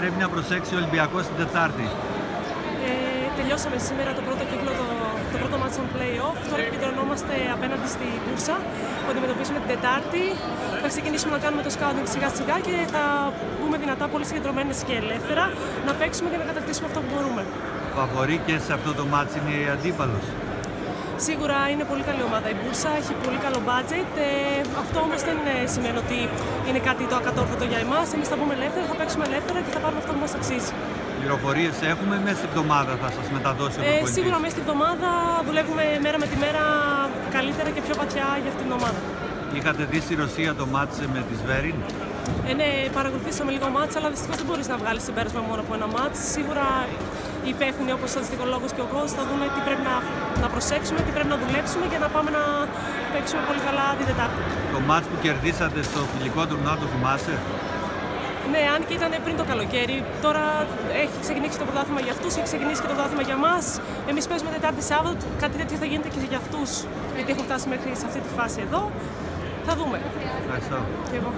πρέπει να προσέξει ο Ολυμπιακός την Τετάρτη? Τελειώσαμε σήμερα το πρώτο κύκλο, το πρώτο μάτς των play-off. Τώρα επικεντρωνόμαστε απέναντι στη Μπούρσα που αντιμετωπίσουμε την Τετάρτη. Θα ξεκινήσουμε να κάνουμε το scouting σιγά σιγά και θα μπούμε δυνατά, πολύ συγκεντρωμένες και ελεύθερα, να παίξουμε και να κατακτήσουμε αυτό που μπορούμε. Φαβορί και σε αυτό το μάτς είναι η αντίπαλος? Σίγουρα είναι πολύ καλή ομάδα η Μπούρσα, έχει πολύ καλό budget. Αυτό όμως δεν σημαίνει ότι είναι κάτι το ακατόρθωτο για εμάς. Εμείς θα μπούμε ελεύθερα, θα παίξουμε ελεύθερα και θα πάρουμε αυτό που μας αξίζει. Πληροφορίες έχουμε, μέσα στην εβδομάδα θα σας μεταδώσει ο προπονητής? Σίγουρα μέσα στην εβδομάδα δουλεύουμε μέρα με τη μέρα καλύτερα και πιο βαθιά για αυτήν την ομάδα. Είχατε δει στη Ρωσία το μάτς με τη Σβέριν? Ναι, παρακολουθήσαμε λίγο μάτς, αλλά δυστυχώς δεν μπορείς να βγάλεις συμπέρασμα μόνο από ένα μάτς. Σίγουρα οι υπεύθυνοι όπως ο στατιστικολόγος και ο coach θα δουν τι πρέπει να προσέξουμε, τι πρέπει να δουλέψουμε για να πάμε να παίξουμε πολύ καλά την Τετάρτη. Το μάτς που κερδίσατε στο φιλικό τουρνουά το θυμάσαι? Ναι, αν και ήταν πριν το καλοκαίρι. Τώρα έχει ξεκινήσει το πρωτάθλημα για αυτούς, έχει ξεκινήσει και το πρωτάθλημα για μας. Εμείς παίζουμε Τετάρτη Σάββατο, κάτι τέτοιο θα γίνεται και για αυτούς, γιατί έχουν φτάσει μέχρι σε αυτή τη φάση εδώ. Θα δούμε. Ευχαριστώ. Και εγώ.